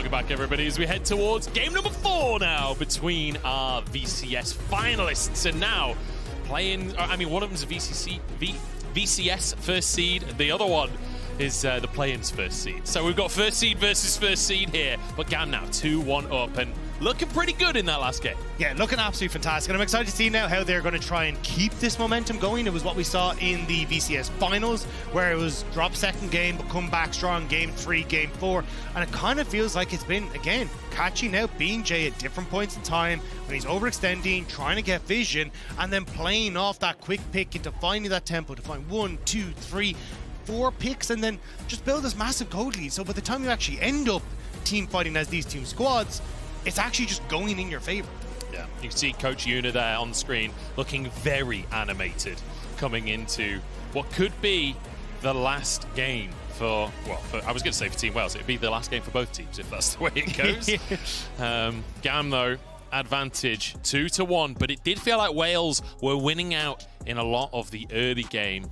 Welcome back, everybody, as we head towards game number 4 now between our VCS finalists. And now playing, I mean, one of them's a VCS first seed, the other one is the play-in's first seed. So we've got first seed versus first seed here, but GAM now 2-1 up and looking pretty good in that last game. Yeah, looking absolutely fantastic. And I'm excited to see now how they're going to try and keep this momentum going. It was what we saw in the VCS finals, where it was drop second game, but come back strong, game 3, game 4. And it kind of feels like it's been, again, catching out BeanJ at different points in time, when he's overextending, trying to get vision, and then playing off that quick pick into finding that tempo to find 1, 2, 3, 4 picks, and then just build this massive gold lead. So by the time you actually end up team fighting as these team squads, it's actually just going in your favor. Yeah, you can see Coach Una there on the screen looking very animated coming into what could be the last game for, well, I was going to say for Team Wales, it'd be the last game for both teams if that's the way it goes. GAM though, advantage 2-1, but it did feel like Wales were winning out in a lot of the early game.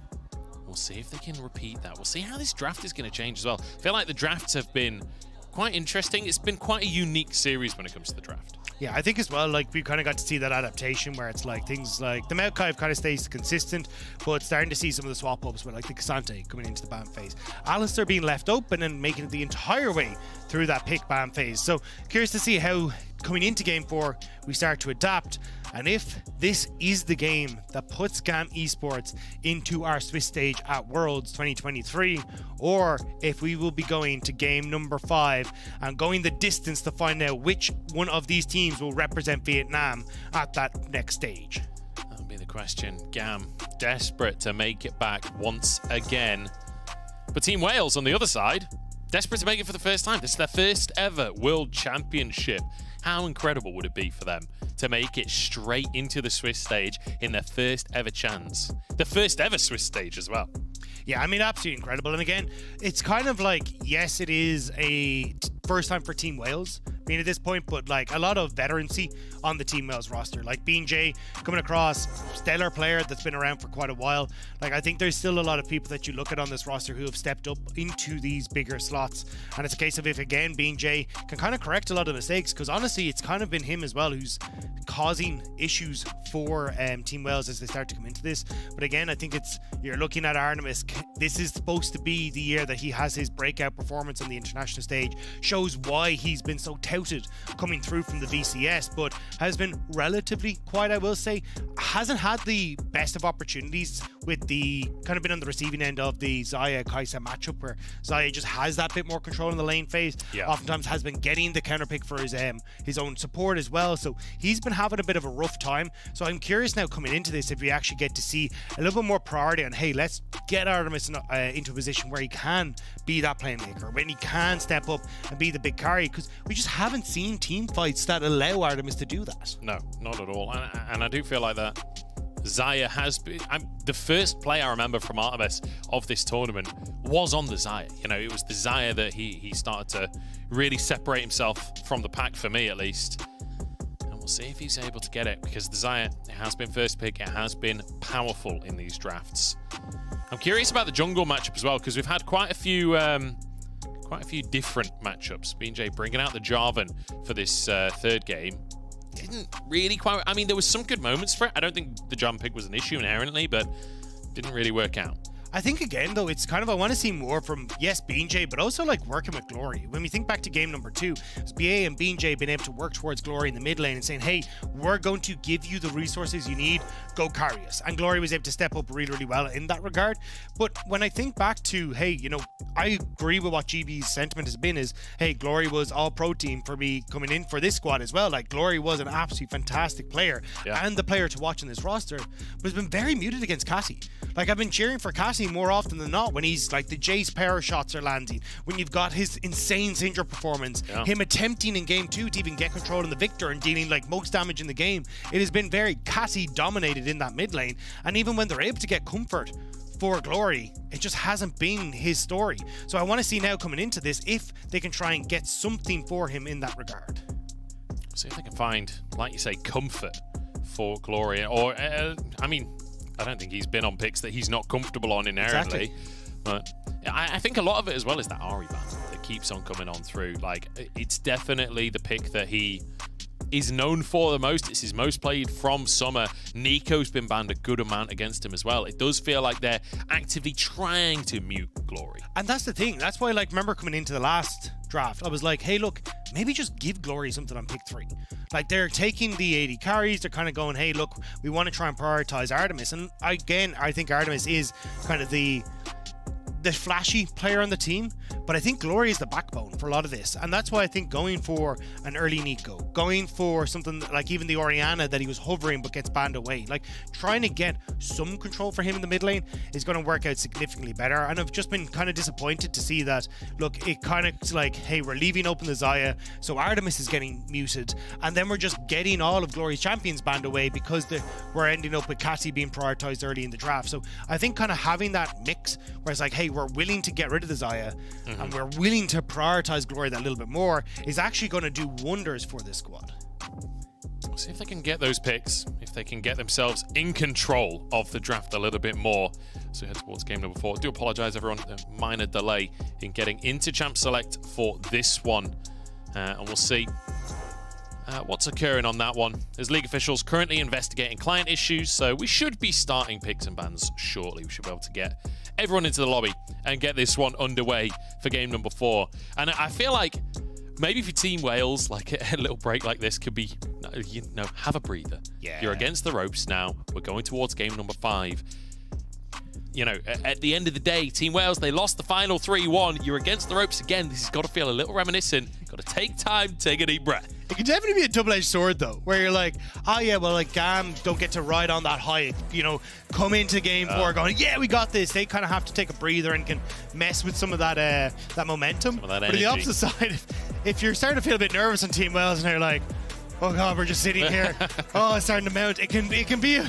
We'll see if they can repeat that. We'll see how this draft is going to change as well. I feel like the drafts have been quite interesting. It's been quite a unique series when it comes to the draft. Yeah, I think as well, like, we kind of got to see that adaptation where it's like things like the Malphite kind of stays consistent, but starting to see some of the swap ups with like the Kasante coming into the ban phase. Alistair being left open and making it the entire way through that pick ban phase. So curious to see how coming into game 4 we start to adapt, and if this is the game that puts GAM Esports into our Swiss stage at Worlds 2023, or if we will be going to game number 5 and going the distance to find out which one of these teams will represent Vietnam at that next stage. That'll be the question. GAM desperate to make it back once again, but Team Wales on the other side desperate to make it for the first time. This is their first ever World Championship. How incredible would it be for them to make it straight into the Swiss stage in their first ever chance? The first ever Swiss stage as well. Yeah, I mean, absolutely incredible. And again, it's kind of like, yes, it is a first time for Team Wales being at this point, but like a lot of veterancy on the Team Wales roster. Like BeanJ coming across, stellar player that's been around for quite a while. Like, I think there's still a lot of people that you look at on this roster who have stepped up into these bigger slots. And it's a case of if, again, BeanJ can kind of correct a lot of mistakes, because honestly, it's kind of been him as well who's causing issues for Team Wales as they start to come into this. But again, I think it's, you're looking at Artemis. This is supposed to be the year that he has his breakout performance on the international stage. Shows why he's been so touted coming through from the VCS, but has been relatively quiet, I will say. Hasn't had the best of opportunities with the kind of been on the receiving end of the Xayah Kaisa matchup, where Xayah just has that bit more control in the lane phase. Yeah. Oftentimes has been getting the counter pick for his own support as well. So he's been having a bit of a rough time. So I'm curious now coming into this if we actually get to see a little bit more priority on, hey, let's get Artemis into a position where he can be that playmaker, when he can step up and be the big carry, because we just haven't seen team fights that allow Artemis to do that. No, not at all. And I do feel like that Xayah has been, the first play I remember from Artemis of this tournament was on the Xayah. You know, it was the Xayah that he started to really separate himself from the pack, for me at least. And we'll see if he's able to get it, because the Xayah, it has been first pick, it has been powerful in these drafts. I'm curious about the jungle matchup as well, because we've had quite a few different matchups. BeanJ bringing out the Jarvan for this third game. Didn't really quite, I mean, there was some good moments for it. I don't think the jump pick was an issue inherently, but didn't really work out. I think, again, though, it's kind of, I want to see more from, yes, BeanJ, but also, like, working with Glory. When we think back to game number 2, it's BA and BeanJ being able to work towards Glory in the mid lane and saying, hey, we're going to give you the resources you need, go carry us. And Glory was able to step up really, really well in that regard. But when I think back to, hey, you know, I agree with what GB's sentiment has been is, hey, Glory was all pro team for me coming in for this squad as well. Like, Glory was an absolutely fantastic player and the player to watch in this roster, but has been very muted against Kati. Like, I've been cheering for Kati more often than not when he's like the Jace power shots are landing, when you've got his insane Syndra performance, him attempting in game 2 to even get control in the Victor and dealing like most damage in the game. It has been very Kati dominated in that mid lane, and even when they're able to get comfort for Glory, it just hasn't been his story. So I want to see now coming into this if they can try and get something for him in that regard. See if they can find, like you say, comfort for Glory, or I mean, I don't think he's been on picks that he's not comfortable on inherently. Exactly. But I think a lot of it as well is that Ari ban. keeps on coming on through. Like, it's definitely the pick that he is known for the most. It's his most played from summer. Nico's been banned a good amount against him as well. It does feel like they're actively trying to mute Glory. And that's the thing. That's why, like, remember coming into the last draft, I was like, hey, look, maybe just give Glory something on pick 3. Like, they're taking the 80 carries. They're kind of going, hey, look, we want to try and prioritize Artemis. And again, I think Artemis is kind of the flashy player on the team, but I think Glory is the backbone for a lot of this. And that's why I think going for an early Nico, going for something like even the Orianna that he was hovering but gets banned away, like trying to get some control for him in the mid lane is going to work out significantly better. And I've just been kind of disappointed to see that, look, it kind of like, hey, we're leaving open the Xayah, so Artemis is getting muted, and then we're just getting all of Glory's champions banned away because we're ending up with Kati being prioritized early in the draft. So I think kind of having that mix where it's like, hey, we're willing to get rid of the Xayah and we're willing to prioritize Glory that little bit more is actually going to do wonders for this squad. We'll see if they can get those picks, if they can get themselves in control of the draft a little bit more. So head towards game number 4. I do apologize, everyone, a minor delay in getting into Champ Select for this one. And we'll see what's occurring on that one. As league officials currently investigating client issues, so we should be starting picks and bans shortly. We should be able to get everyone into the lobby and get this one underway for game number 4. And I feel like maybe for Team Wales, like a little break like this could be, you know, have a breather. Yeah. You're against the ropes now. We're going towards game number 5. You know, at the end of the day, Team Wales, they lost the final 3-1. You're against the ropes again. This has got to feel a little reminiscent. Got to take time, take a deep breath. It can definitely be a double-edged sword, though, where you're like, oh, yeah, well, like, GAM don't get to ride on that high, you know, come into game 4 going, yeah, we got this. They kind of have to take a breather and can mess with some of that that momentum. Some of that but on the opposite side, if you're starting to feel a bit nervous on Team Wales and you're like, oh god, we're just sitting here. Oh, it's starting to mount. It can be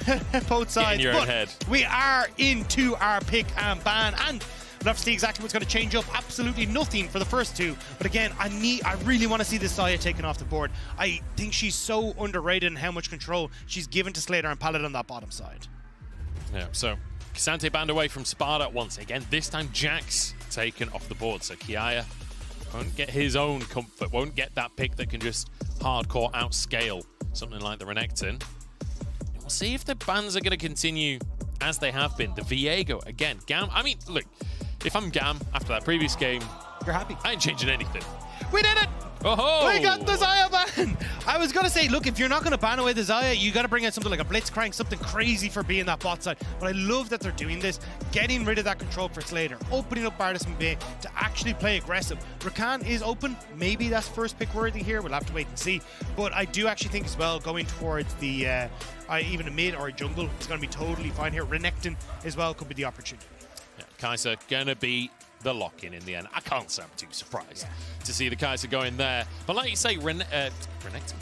both sides. In your own head. We are into our pick and ban, and we'll have to see exactly what's going to change up. Absolutely nothing for the first 2. But again, I really want to see this Xayah taken off the board. I think she's so underrated in how much control she's given to Slayder and Pallet on that bottom side. Yeah, so K'Sante banned away from Sparda once again. This time Jax taken off the board. So Kiaya won't get his own comfort, won't get that pick that can just hardcore outscale something like the Renekton. We'll see if the bans are going to continue as they have been. The Viego, again, GAM. I mean, look, if I'm GAM after that previous game, you're happy. I ain't changing anything. We did it! Oh-ho! We got the Xayah ban! I was going to say, look, if you're not going to ban away the Xayah, you got to bring out something like a Blitzcrank, something crazy for being that bot side. But I love that they're doing this, getting rid of that control for Slayder, opening up Bartis Bay to actually play aggressive. Rakan is open. Maybe that's first pick worthy here. We'll have to wait and see. But I do actually think as well, going towards the even a mid or a jungle, it's going to be totally fine here. Renekton as well could be the opportunity. Yeah, Kai'Sa going to be the lock-in the end. I can't say I'm too surprised to see the Kai'Sa go in there. But like you say, Renekton,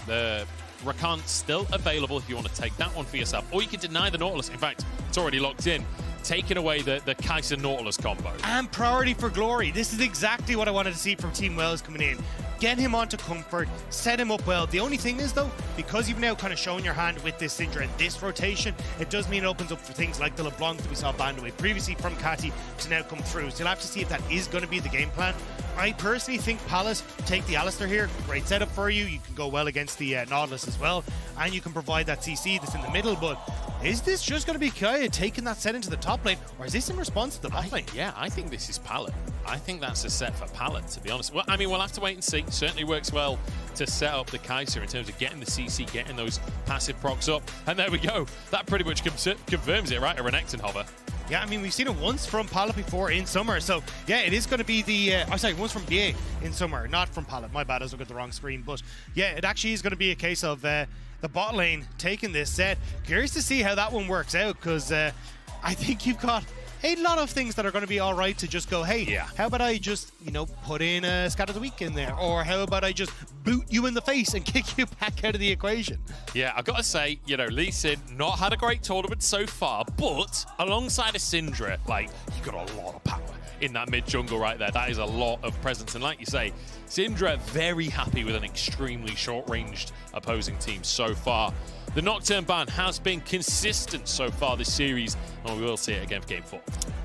the Rakan still available if you want to take that one for yourself. Or you can deny the Nautilus. In fact, it's already locked in. Taking away the Kai'Sa Nautilus combo. And priority for Glory. This is exactly what I wanted to see from Team Wales coming in. Get him onto comfort, set him up well. The only thing is, though, because you've now kind of shown your hand with this Syndra and this rotation, it does mean it opens up for things like the LeBlanc that we saw banned away previously from Kati to now come through. So you'll have to see if that is going to be the game plan. I personally think Palace take the Alistar here. Great setup for you. You can go well against the Nautilus as well. And you can provide that CC that's in the middle. But is this just going to be Kiaya taking that set into the top lane? Or is this in response to the bot lane? Yeah, I think this is Pallet. I think that's a set for Pallet, to be honest. Well, I mean, we'll have to wait and see. Certainly works well to set up the Kai'Sa in terms of getting the CC, getting those passive procs up. And there we go. That pretty much confirms it, right? A Renekton hover. Yeah, I mean, we've seen it once from Pallet before in summer. So, yeah, it is going to be the... once from BA in summer, not from Pallet. My bad, I was looking at the wrong screen. But, yeah, it actually is going to be a case of the bot lane taking this set. Curious to see how that one works out, because I think you've got a lot of things that are going to be all right to just go, hey, how about I just, you know, put in a Scat of the Week in there? Or how about I just boot you in the face and kick you back out of the equation? Yeah, I've got to say, you know, Lee Sin not had a great tournament so far, but alongside a Syndra, like, you got a lot of power in that mid jungle right there. That is a lot of presence. And like you say, Syndra very happy with an extremely short-ranged opposing team so far. The Nocturne ban has been consistent so far this series, and we will see it again for Game 4.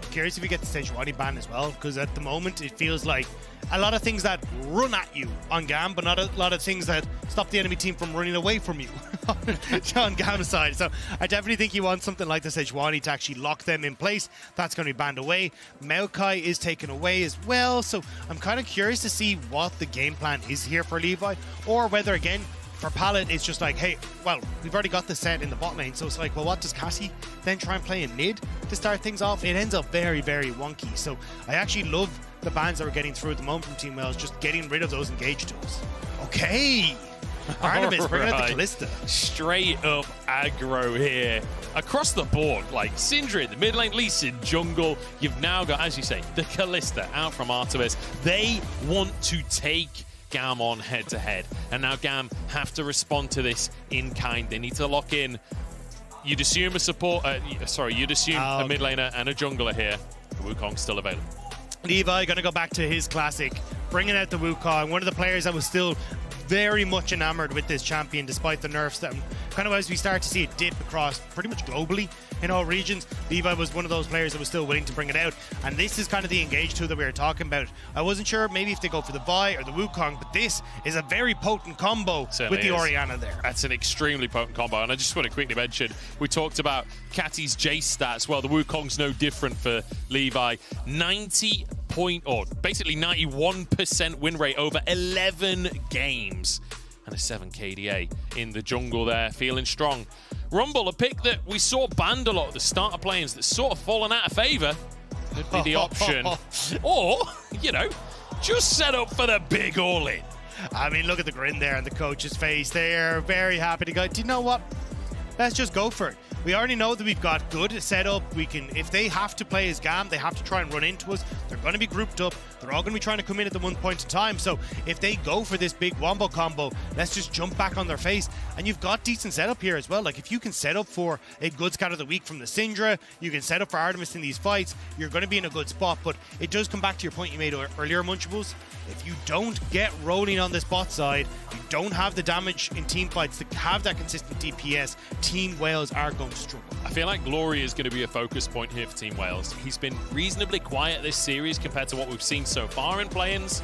curious if we get the Sejuani ban as well, because at the moment it feels like a lot of things that run at you on GAM, but not a lot of things that stop the enemy team from running away from you on GAM's side. So I definitely think you want something like the Sejuani to actually lock them in place. That's going to be banned away. Malphite is taken away as well. So I'm kind of curious to see what the game plan is here for Levi, or whether, again, for Pallet, it's just like, hey, well, we've already got the Sett in the bot lane, so it's like, well, what does Kati then try and play in mid to start things off? It ends up very, very wonky. So I actually love the bans that we're getting through at the moment from Team Wales, just getting rid of those engage tools. Okay. Artemis bringing out the Kalista. Straight up aggro here. Across the board, like Syndra in the mid lane, Lee Sin jungle. You've now got, as you say, the Kalista out from Artemis. They want to take GAM on head-to-head. And now GAM have to respond to this in kind. They need to lock in. You'd assume a support, you'd assume a mid laner and a jungler here. Wukong's still available. Levi going to go back to his classic, bringing out the Wukong, one of the players that was still very much enamored with this champion despite the nerfs that kind of, as we start to see it dip across pretty much globally in all regions. Levi was one of those players that was still willing to bring it out, and this is kind of the engage tool that we were talking about. I wasn't sure maybe if they go for the Vi or the Wukong, but this is a very potent combo with the Orianna there. That's an extremely potent combo, and I just want to quickly mention, we talked about Kati's J stats. Well, the Wukong's no different for Levi. 91% win rate over 11 games. And a 7 KDA in the jungle there, feeling strong. Rumble, a pick that we saw banned a lot at the start of play-ins that's sort of fallen out of favour. Could be the option. Or, you know, just set up for the big all-in. I mean, look at the grin there on the coach's face. They're very happy to go, do you know what? Let's just go for it. We already know that we've got good setup. We can, if they have to play as GAM, they have to try and run into us. They're going to be grouped up. They're all going to be trying to come in at the one point in time. So if they go for this big wombo combo, let's just jump back on their face. And you've got decent setup here as well. Like, if you can set up for a good scout of the week from the Syndra, you can set up for Artemis in these fights, you're going to be in a good spot. But it does come back to your point you made earlier, Munchables. If you don't get rolling on this bot side, you don't have the damage in team fights to have that consistent DPS, Team Wales are going to struggle. I feel like Glory is going to be a focus point here for Team Wales. He's been reasonably quiet this series compared to what we've seen so far in play-ins,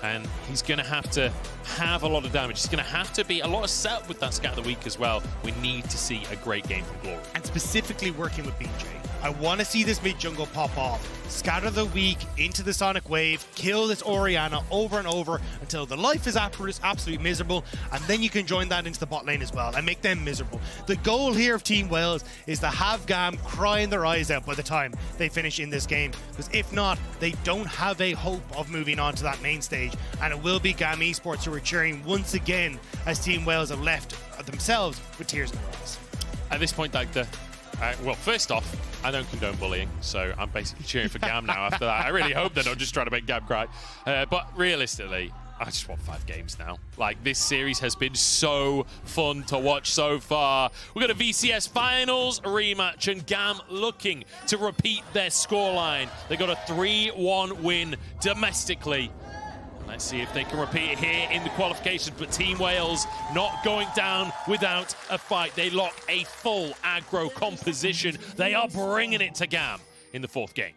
and he's going to have a lot of damage. He's going to have to be a lot of setup with that Scat of the Week as well. We need to see a great game from Glory. And specifically working with BeanJ. I want to see this mid jungle pop off. Scatter the weak into the Sonic Wave, kill this Orianna over and over until the life is absolutely miserable, and then you can join that into the bot lane as well and make them miserable. The goal here of Team Wales is to have GAM crying their eyes out by the time they finish in this game, because if not, they don't have a hope of moving on to that main stage, and it will be GAM Esports who are cheering once again as Team Wales have left themselves with tears in their eyes. At this point, Dagda, well, first off, I don't condone bullying, so I'm basically cheering for GAM now after that. I really hope they're not just trying to make GAM cry. But realistically, I just want 5 games now. Like, this series has been so fun to watch so far. We've got a VCS Finals rematch, and GAM looking to repeat their scoreline. They got a 3-1 win domestically. Let's see if they can repeat it here in the qualifications, but Team Wales not going down without a fight. They lock a full aggro composition. They are bringing it to GAM in the 4th game.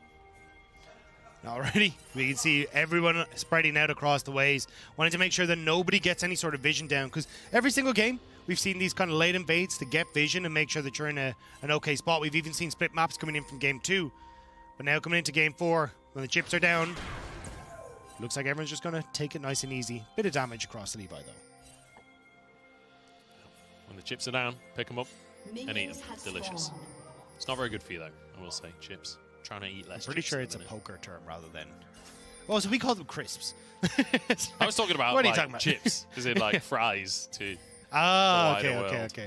Already, we can see everyone spreading out across the ways, wanting to make sure that nobody gets any sort of vision down, because every single game, we've seen these kind of late invades to get vision and make sure that you're in an okay spot. We've even seen split maps coming in from Game 2, but now coming into Game 4, when the chips are down, looks like everyone's just going to take it nice and easy. Bit of damage across the Levi, though. When the chips are down, pick them up and eat them. Delicious. It's not very good for you, though, I will say, chips. Trying to eat less. I'm pretty sure it's a poker term rather than... Oh, so we call them crisps. I was talking about, what are like, you talking about? chips. Is it like fries to Ah, the okay, wider okay, world.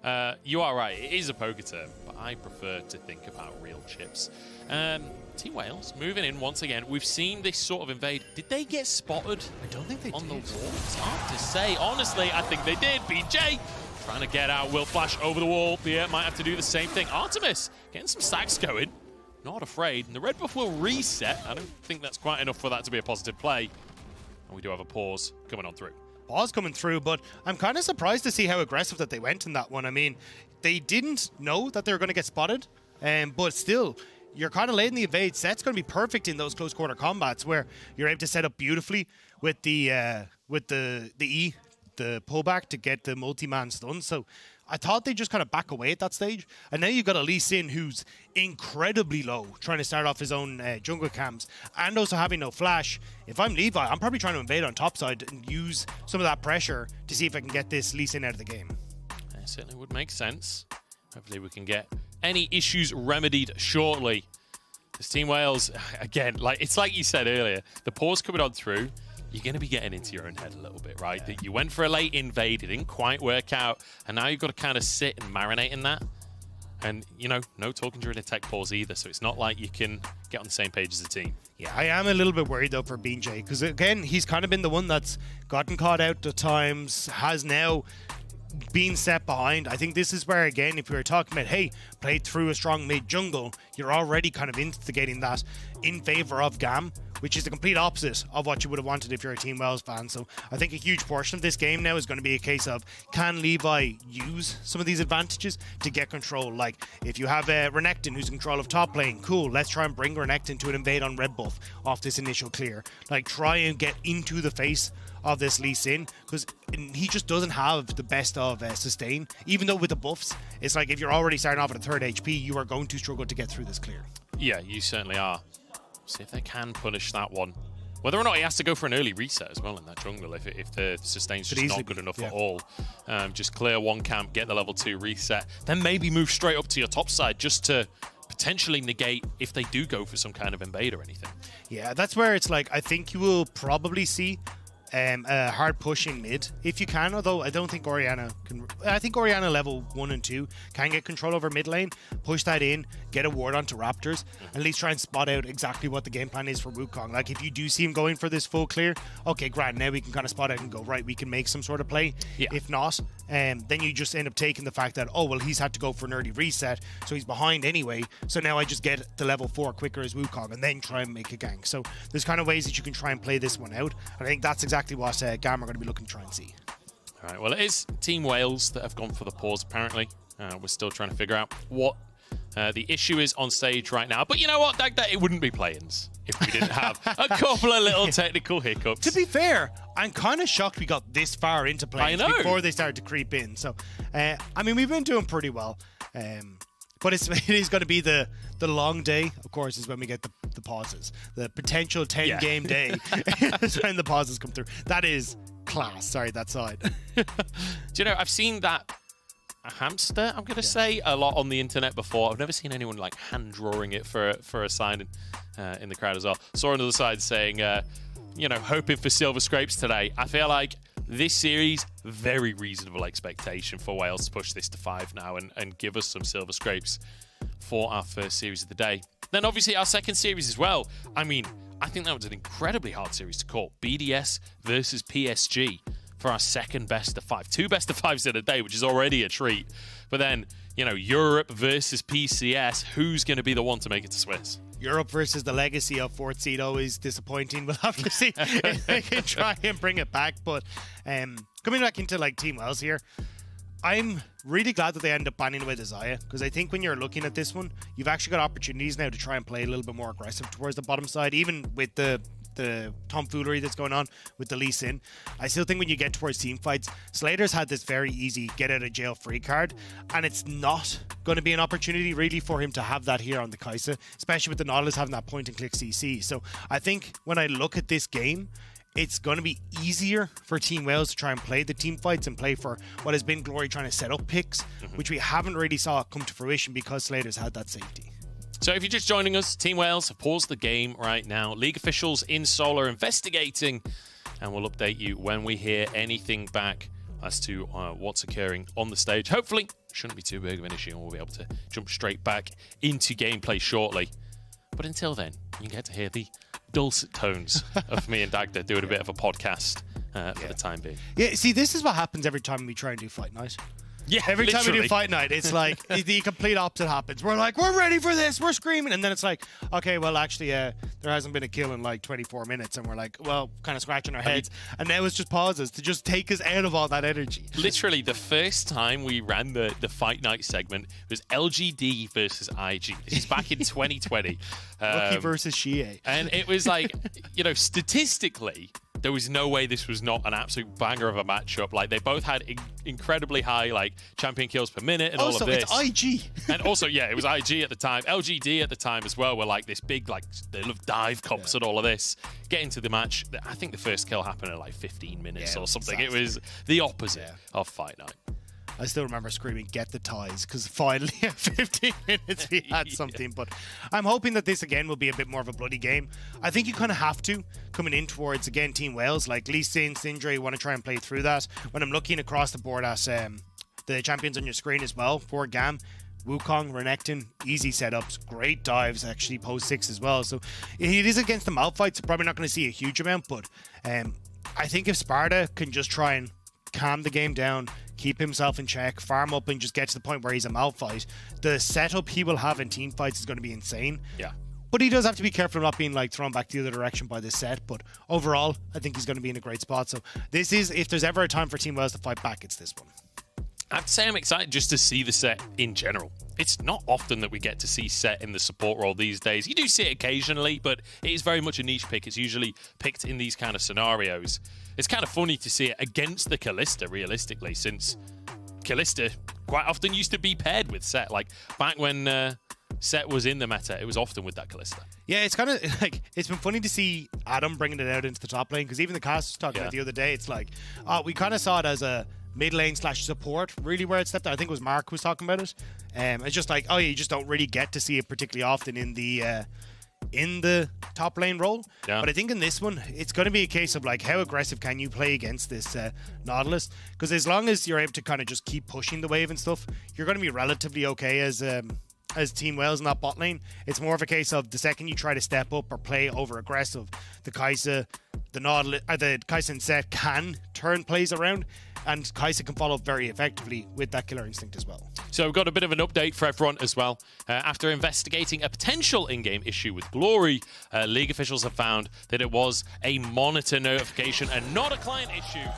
okay. You are right. It is a poker term, but I prefer to think about real chips. Team Wales moving in once again. We've seen this sort of invade. Did they get spotted? I don't think they on did. the wall. It's hard to say. Honestly, I think they did. BeanJ trying to get out. Will flash over the wall. Beer might have to do the same thing. Artemis getting some stacks going. Not afraid. And the red buff will reset. I don't think that's quite enough for that to be a positive play. And we do have a pause coming on through. Pause coming through, but I'm kind of surprised to see how aggressive that they went in that one. I mean, they didn't know that they were going to get spotted, but still, you're kind of late in the evade. Sett's going to be perfect in those close quarter combats where you're able to set up beautifully with the E, the pullback to get the multi-man stun. So I thought they'd just kind of back away at that stage. And now you've got a Lee Sin who's incredibly low, trying to start off his own jungle camps, and also having no flash. If I'm Levi, I'm probably trying to invade on top side and use some of that pressure to see if I can get this Lee Sin out of the game. It certainly would make sense. Hopefully we can get any issues remedied shortly. This Team Wales, again, it's like you said earlier, the pause coming on through, you're going to be getting into your own head a little bit, right? That you went for a late invade, it didn't quite work out, and now you've got to kind of sit and marinate in that. And, you know, no talking during a tech pause either, so it's not like you can get on the same page as the team. Yeah, I am a little bit worried, though, for BeanJ, because, again, he's kind of been the one that's gotten caught out at times, has now being set behind. I think this is where, again, if we were talking about, hey, played through a strong mid jungle, you're already kind of instigating that in favor of GAM, which is the complete opposite of what you would have wanted if you're a Team Wales fan. So I think a huge portion of this game now is going to be a case of, can Levi use some of these advantages to get control? Like, if you have Renekton who's in control of top lane, cool, let's try and bring Renekton to an invade on red buff off this initial clear. Like, try and get into the face of this Lee Sin, because he just doesn't have the best of sustain. Even though with the buffs, it's like if you're already starting off at a 3rd HP, you are going to struggle to get through this clear. Yeah, you certainly are. See if they can punish that one. Whether or not he has to go for an early reset as well in that jungle, if the sustain's just not good enough at all. Just clear one camp, get the level 2 reset, then maybe move straight up to your top side just to potentially negate if they do go for some kind of invade or anything. Yeah, that's where it's like, I think you will probably see a hard push in mid if you can, although I don't think Orianna can. I think Orianna level 1 and 2 can get control over mid lane, push that in, get a ward onto Raptors, at least try and spot out exactly what the game plan is for Wukong. Like, if you do see him going for this full clear, okay, grand, now we can kind of spot out and go, right, we can make some sort of play. If not, then you just end up taking the fact that, oh, well, he's had to go for an early reset, so he's behind anyway, so now I just get to level 4 quicker as Wukong and then try and make a gank. So there's kind of ways that you can try and play this one out, and I think that's exactly what GAM are going to be looking to try and see. All right, well, it is Team Wales that have gone for the pause, apparently. We're still trying to figure out what the issue is on stage right now. But you know what, Dagda, it wouldn't be play-ins if we didn't have a couple of little technical hiccups. To be fair, I'm kind of shocked we got this far into play-ins before they started to creep in. So, I mean, we've been doing pretty well. But it is going to be the long day, of course, is when we get the pauses. The potential 10-game day is when the pauses come through. That is class. Sorry, that side. Do you know, I've seen that hamster, I'm going to say, a lot on the internet before. I've never seen anyone, like, hand-drawing it for a sign in the crowd as well. Saw another side saying, you know, hoping for silver scrapes today. I feel like this series, very reasonable expectation for Wales to push this to 5 now and give us some silver scrapes for our first series of the day. Then obviously our second series as well. I mean, I think that was an incredibly hard series to call. BDS versus PSG for our second best of 5. 2 best of 5s in a day, which is already a treat. But then, you know, Europe versus PCS. Who's going to be the one to make it to Swiss? Europe versus the legacy of 4th seed, always disappointing. We'll have to see if they can try and bring it back. But coming back into like Team Wales here, I'm really glad that they end up banning away the Xayah, because I think when you're looking at this one, you've actually got opportunities now to try and play a little bit more aggressive towards the bottom side, even with the tomfoolery that's going on with the Lee Sin. I still think when you get towards team fights, Slayder's had this very easy get out of jail free card, and it's not going to be an opportunity really for him to have that here on the Kaisa, especially with the Nautilus having that point and click CC. So I think when I look at this game, it's going to be easier for Team Wales to try and play the team fights and play for what has been Glory trying to set up picks, which we haven't really saw come to fruition because Slayder's had that safety. So if you're just joining us, Team Wales have paused the game right now. League officials in Seoul are investigating, and we'll update you when we hear anything back as to what's occurring on the stage. Hopefully, shouldn't be too big of an issue, and we'll be able to jump straight back into gameplay shortly. But until then, you get to hear the dulcet tones of me and Dagda doing a bit of a podcast for the time being. Yeah, see, this is what happens every time we try and do Fight Night. Yeah, Every time we literally. do fight night, it's like the complete opposite happens. We're like, we're ready for this, we're screaming, and then it's like, okay, well, actually, there hasn't been a kill in like 24 minutes, and we're like, well, kind of scratching our heads, and now it's just pauses to just take us out of all that energy. Literally, the first time we ran the fight night segment was LGD versus IG. This is back in 2020. Rookie versus Shie. And it was like, you know, statistically, there was no way this was not an absolute banger of a matchup. Like, they both had incredibly high, like, champion kills per minute and Also, all of this. it's IG. And also, yeah, it was IG at the time. LGD at the time as well were like this big, like, they love dive comps and all of this. Get into the match. I think the first kill happened in like 15 minutes or something. It was the opposite of Fight Night. I still remember screaming, get the ties, because finally at 15 minutes we had something. But I'm hoping that this, again, will be a bit more of a bloody game. I think you kind of have to, coming in towards, again, Team Wales. Like Lee Sin, Syndra, you want to try and play through that. When I'm looking across the board at the champions on your screen as well, for GAM, Wukong, Renekton, easy setups, great dives, actually, post 6 as well. So it is against the Malphite, so probably not going to see a huge amount. But I think if Sparda can just try and calm the game down, keep himself in check, farm up, and just get to the point where he's a Malphite, the setup he will have in team fights is going to be insane. Yeah. But he does have to be careful of not being like thrown back the other direction by this Sett. But overall, I think he's going to be in a great spot. So this is, if there's ever a time for Team Wales to fight back, it's this one. I have to say I'm excited just to see the Sett in general. It's not often that we get to see Sett in the support role these days. You do see it occasionally, but it is very much a niche pick. It's usually picked in these kind of scenarios. It's kind of funny to see it against the Kalista, realistically, since Kalista quite often used to be paired with Sett. Like, back when Sett was in the meta, it was often with that Kalista. Yeah, it's kind of like, it's been funny to see Adam bringing it out into the top lane, because even the cast was talking about the other day, it's like, we kind of saw it as a mid lane / support, really, where it stepped out. I think it was Mark who was talking about it. It's just like, you just don't really get to see it particularly often in the top lane role. But I think in this one, it's going to be a case of like, how aggressive can you play against this Nautilus? Because as long as you're able to kind of just keep pushing the wave and stuff, you're going to be relatively okay as Team Wales in that bot lane. It's more of a case of the second you try to step up or play over aggressive, the Kaisa, the Nautilus, the Kaisa and Sett can turn plays around, and Kaisa can follow very effectively with that killer instinct as well. So we've got a bit of an update for everyone as well. After investigating a potential in-game issue with Glory, League officials have found that it was a monitor notification and not a client issue.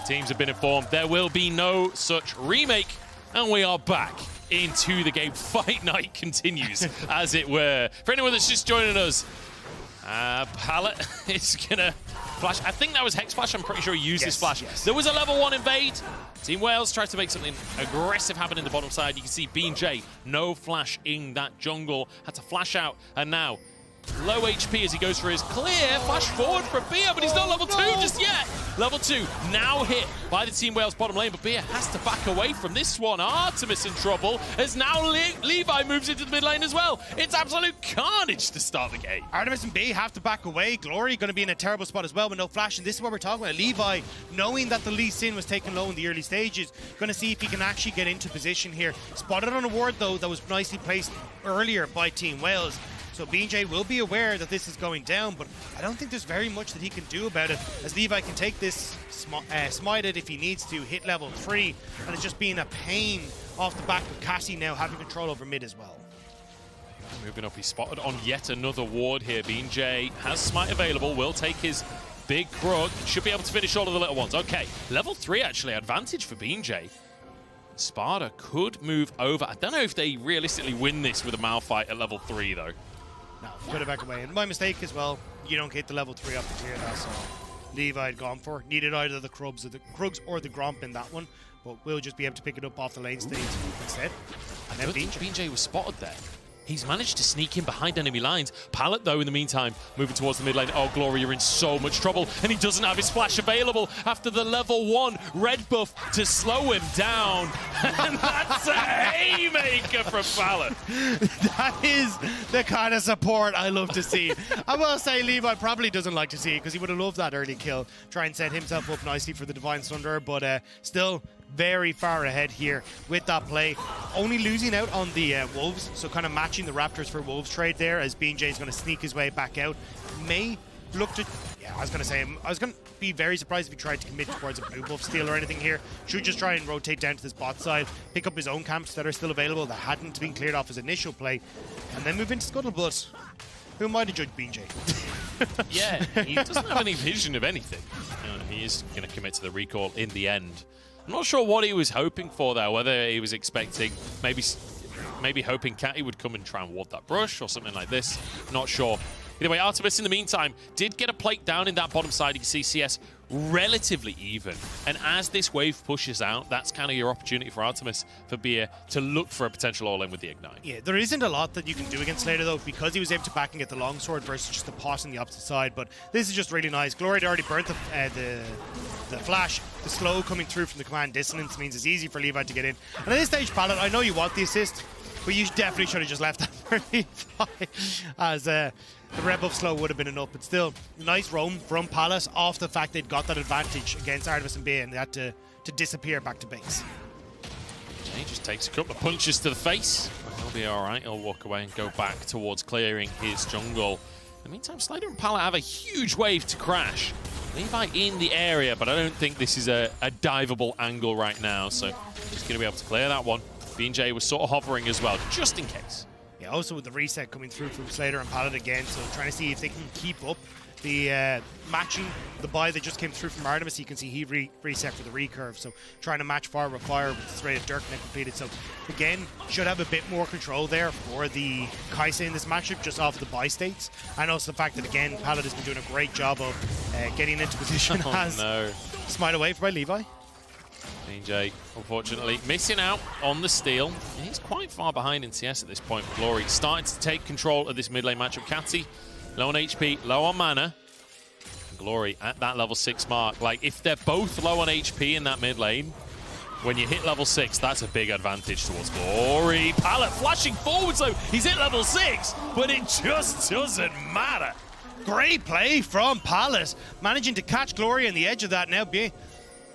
Teams have been informed there will be no such remake, and we are back into the game. Fight night continues, as it were. For anyone that's just joining us, Pallet is gonna flash. I think that was Hex Flash. I'm pretty sure he used this flash. There was a level 1 invade. Team Wales tries to make something aggressive happen in the bottom side. You can see BeanJ, no flash in that jungle. Had to flash out, and now low HP as he goes for his clear. Flash forward for Bia, but he's not level 2 just yet. Level 2 now hit by the Team Wales bottom lane, but Bia has to back away from this one. Artemis in trouble as now Levi moves into the mid lane as well. It's absolute carnage to start the game. Artemis and Bia have to back away. Glory going to be in a terrible spot as well with no flash, and this is what we're talking about. Levi, knowing that the Lee Sin was taken low in the early stages, going to see if he can actually get into position here. Spotted on a ward, though, that was nicely placed earlier by Team Wales. So BeanJ will be aware that this is going down, but I don't think there's very much that he can do about it, as Levi can take this, smite it if he needs to, hit level 3, and it's just being a pain off the back of Kati now having control over mid as well. Moving up, he's spotted on yet another ward here. BeanJ has smite available, will take his big Krug, should be able to finish all of the little ones. Okay, level 3 actually, advantage for BeanJ. Sparda could move over. I don't know if they realistically win this with a Malphite at level 3 though. No, got to back away. And my mistake as well, you don't get the level 3 up the tier. That's all Levi had gone for. Needed either the Krugs or the Gromp in that one, but we'll just be able to pick it up off the lane stage instead. And then BeanJ was spotted there. He's managed to sneak in behind enemy lines. Pallet, though, in the meantime, moving towards the mid lane. Oh, Glory, you're in so much trouble. And he doesn't have his flash available after the level 1 red buff to slow him down. And that's a haymaker from Pallet. That is the kind of support I love to see. I will say Levi probably doesn't like to see it, because he would have loved that early kill. Try and set himself up nicely for the Divine Thunder, but still very far ahead here with that play. Only losing out on the Wolves, so kind of matching the Raptors for Wolves trade there, as BeanJ is going to sneak his way back out. May look to... Yeah, I was going to say, I was going to be very surprised if he tried to commit towards a blue buff steal or anything here. Should just try and rotate down to this bot side, pick up his own camps that are still available that hadn't been cleared off his initial play, and then move into Scuttlebutt. Who am I to judge BeanJ? Yeah, he doesn't have any vision of anything. He is going to commit to the recall in the end. I'm not sure what he was hoping for there, whether he was expecting maybe hoping Kati would come and try and ward that brush or something like this. Not sure. Either way, Artemis in the meantime did get a plate down in that bottom side. You can see CS relatively even. And as this wave pushes out, that's kind of your opportunity for Artemis, for Beer, to look for a potential all-in with the Ignite. Yeah, there isn't a lot that you can do against Slayder, though, because he was able to back and get the longsword versus just the pot on the opposite side. But this is just really nice. Glory had already burnt the flash. The slow coming through from the command dissonance means it's easy for Levi to get in. And at this stage, Pallet, I know you want the assist, but you definitely should have just left that for Levi, as the red buff slow would have been enough. But still, nice roam from Palace off the fact they'd got that advantage against Artemis and B, and they had to disappear back to base. He just takes a couple of punches to the face. He'll be all right. He'll walk away and go back towards clearing his jungle. In the meantime, Slayder and Pallet have a huge wave to crash. Levi in the area, but I don't think this is a diveable angle right now, so he's going to be able to clear that one. BeanJ was sort of hovering as well, just in case. Yeah, also with the reset coming through from Slayder and Pallet again, so trying to see if they can keep up the matching the buy that just came through from Artemis. You can see he reset for the recurve, so trying to match fire with fire with the spray of Dirk completed. So again, should have a bit more control there for the Kaisa in this matchup, just off the buy states, and also the fact that again Pallet has been doing a great job of getting into position. Smite away by Levi. BeanJ, unfortunately, missing out on the steal. He's quite far behind in CS at this point. Glory starting to take control of this mid lane matchup. Kati, low on HP, low on mana. Glory at that level 6 mark. Like, if they're both low on HP in that mid lane, when you hit level 6, that's a big advantage towards Glory. Pallet flashing forward, so he's hit level 6, but it just doesn't matter. Great play from Pallet, managing to catch Glory on the edge of that now.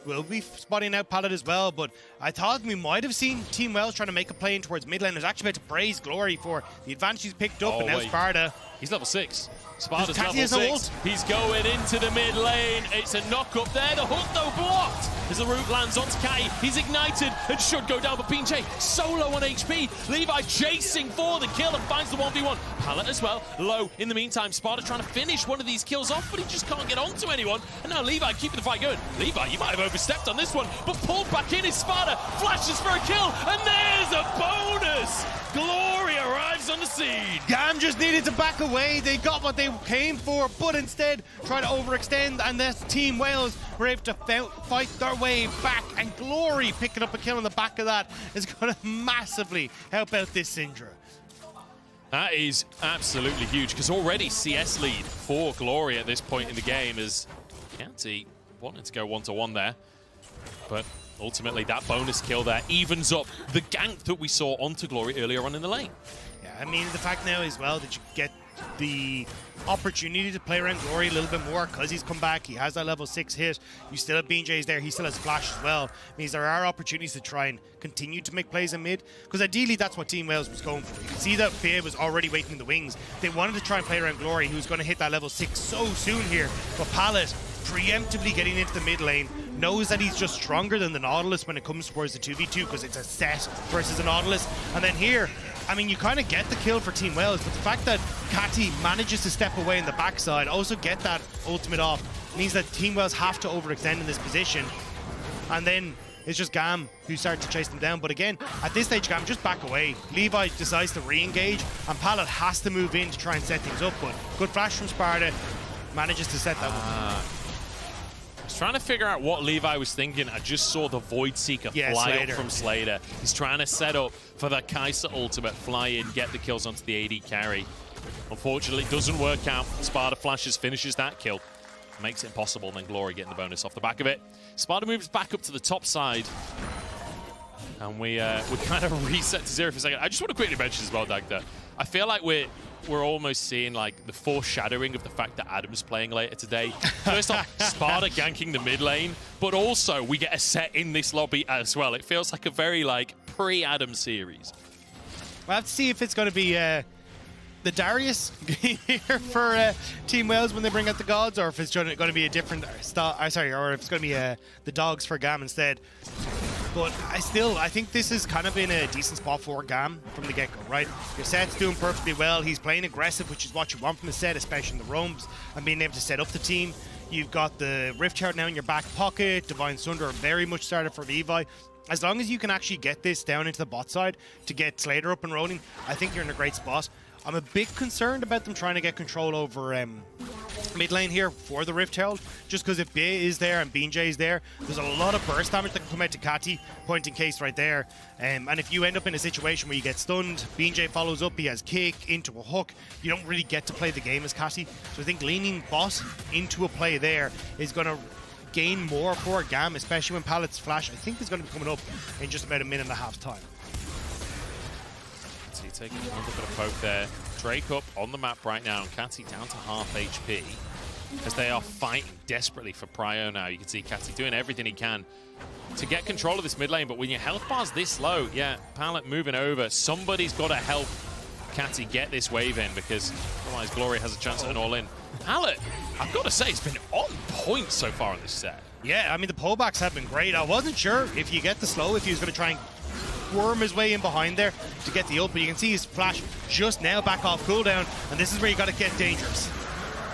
We'll be spotting out Pallet as well, but I thought we might have seen Team Wells trying to make a play in towards mid lane. I was actually about to praise Glory for the advantage he's picked up, and now Sparda. He's level 6. Sparda's level 6. No, he's going into the mid lane. It's a knock up there. The hook, though, blocked as the root lands onto Kati. He's ignited and should go down, but BeanJ solo on HP. Levi chasing for the kill and finds the 1v1. Pallet as well, low. In the meantime, Sparda trying to finish one of these kills off, but he just can't get onto anyone. And now Levi keeping the fight going. Levi, you might have overstepped on this one, but pulled back in is Sparda. Flashes for a kill, and there's a bonus. Glory arrives on the scene. GAM just needed to back away. They got what they came for, but instead tried to overextend, and this Team Wales were able to fight their way back, and Glory picking up a kill on the back of that is going to massively help out this Syndra. That is absolutely huge, because already CS lead for Glory at this point in the game, as Kati wanted to go 1-1 there, but ultimately that bonus kill there evens up the gank that we saw onto Glory earlier on in the lane. Yeah, I mean, the fact now as well that you get the opportunity to play around Glory a little bit more because he's come back, he has that level 6 hit, you still have BeanJ's there, he still has flash as well, means there are opportunities to try and continue to make plays in mid, because ideally that's what Team Wales was going for. You can see that BA was already waiting in the wings. They wanted to try and play around Glory, who's going to hit that level 6 so soon here, but Pallet preemptively getting into the mid lane, knows that he's just stronger than the Nautilus when it comes towards the 2v2, because it's a Sett versus a Nautilus. And then here, I mean, you kind of get the kill for Team Wales, but the fact that Kati manages to step away in the backside, also get that ultimate off, means that Team Wales have to overextend in this position. And then it's just GAM who starts to chase them down. But again, at this stage, GAM just back away. Levi decides to re-engage, and Pallet has to move in to try and set things up. But good flash from Sparda, manages to set that one. I was trying to figure out what Levi was thinking. I just saw the Void Seeker fly up from Slayder. He's trying to set up for the Kaisa ultimate, fly in, get the kills onto the AD carry. Unfortunately, it doesn't work out. Sparda flashes, finishes that kill. Makes it impossible, then Glory getting the bonus off the back of it. Sparda moves back up to the top side. And we kind of reset to 0 for a second. I just want to quickly mention as well, Dagda, I feel like we're almost seeing like the foreshadowing of the fact that Adam's playing later today. First off, Sparda ganking the mid lane, but also we get a Sett in this lobby as well. It feels like a very like pre-Adam series. We'll have to see if it's going to be the Darius here for Team Wales when they bring out the gods, or if it's going to be a different style, or if it's going to be the dogs for GAM instead. But I think this has kind of been a decent spot for GAM from the get-go, right? Your Sett's doing perfectly well. He's playing aggressive, which is what you want from the Sett, especially in the roams, and being able to set up the team. You've got the Rift Chart now in your back pocket. Divine Syndra very much started for Levi. As long as you can actually get this down into the bot side to get Slayder up and rolling, I think you're in a great spot. I'm a bit concerned about them trying to get control over mid lane here for the Rift Herald, just because if BeanJ is there and BeanJ is there, there's a lot of burst damage that can come out to Kati, point in case right there. And if you end up in a situation where you get stunned, BeanJ follows up, he has kick into a hook, you don't really get to play the game as Kati. So I think leaning bot into a play there is going to gain more for GAM, especially when Palett's flash, I think, is going to be coming up in just about a minute and a half time. So you're taking a little bit of poke there. Drake up on the map right now, and Kati down to half HP as they are fighting desperately for prio now. You can see Kati doing everything he can to get control of this mid lane, but when your health bar's this low, yeah, Pallet moving over. Somebody's got to help Kati get this wave in, because otherwise Glory has a chance at an all-in. Pallet, I've got to say, it's been on point so far on this set. Yeah, I mean, the pullbacks have been great. I wasn't sure if you get the slow, if he was going to try and worm his way in behind there to get the ult, but you can see his flash just now back off cooldown, and this is where you got to get dangerous.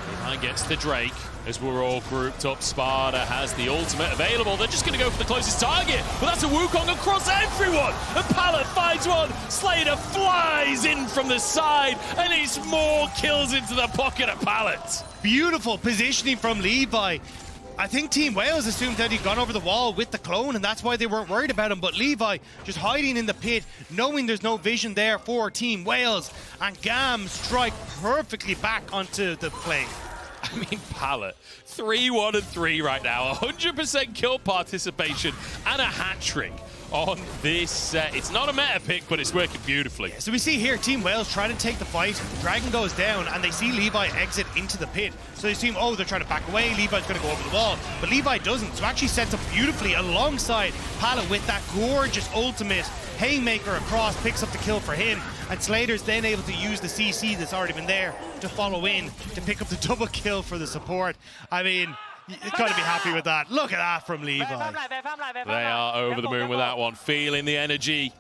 Levi gets the Drake as we're all grouped up. Sparda has the ultimate available. They're just going to go for the closest target, but that's a Wukong across everyone, and Pallet finds one. Slayder flies in from the side, and it's more kills into the pocket of Pallet. Beautiful positioning from Levi. I think Team Wales assumed that he'd gone over the wall with the clone, and that's why they weren't worried about him. But Levi just hiding in the pit, knowing there's no vision there for Team Wales, and GAM strike perfectly back onto the play. I mean, Pallet, 3-1-3 right now, 100% kill participation and a hat trick on this set. It's not a meta pick, but it's working beautifully. Yeah, so we see here Team Wales trying to take the fight. Dragon goes down, and they see Levi exit into the pit. So they see, oh, they're trying to back away. Levi's going to go over the wall, but Levi doesn't. So actually sets up beautifully alongside Pallet with that gorgeous ultimate haymaker across, picks up the kill for him, and Slayder's then able to use the CC that's already been there to follow in to pick up the double kill for the support. I mean, you've got to be happy with that. Look at that from Levi. They are over the moon with that one, feeling the energy.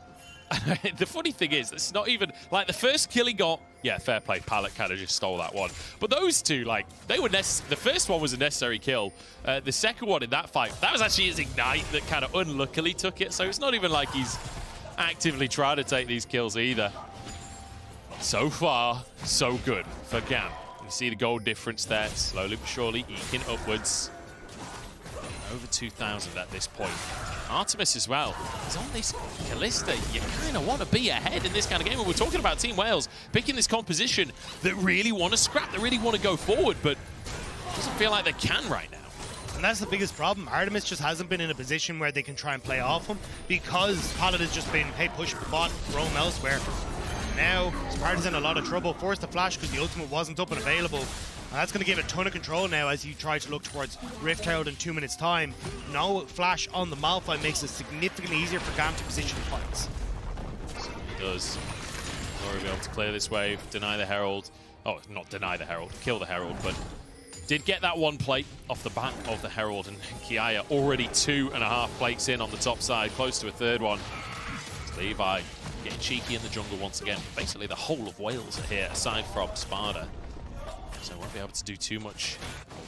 The funny thing is, it's not even like the first kill he got. Yeah, fair play. Pallet kind of just stole that one. But those two, like, they were the first one was a necessary kill. The second one in that fight, that was actually his ignite that kind of unluckily took it. So it's not even like he's actively trying to take these kills either. So far, so good for GAM. You see the gold difference there, slowly but surely eking upwards. Over 2,000 at this point. Artemis as well. He's on this Kalista. You kind of want to be ahead in this kind of game. And we're talking about Team Wales picking this composition that really want to scrap, that really want to go forward, but it doesn't feel like they can right now. And that's the biggest problem. Artemis just hasn't been in a position where they can try and play off him, because Pallet has just been, hey, push the bot, roam elsewhere. Now, Sparda's in a lot of trouble. Forced the flash because the ultimate wasn't up and available. And that's going to give a ton of control now as you try to look towards Rift Herald in 2 minutes' time. No flash on the Malphite makes it significantly easier for GAM to position fights. It does. Glory will be able to clear this wave, deny the Herald. Oh, not deny the Herald, kill the Herald, but did get that one plate off the back of the Herald, and Kiaya already 2.5 plates in on the top side, close to a third one. It's Levi getting cheeky in the jungle once again. Basically the whole of Wales are here, aside from Sparda. So won't be able to do too much.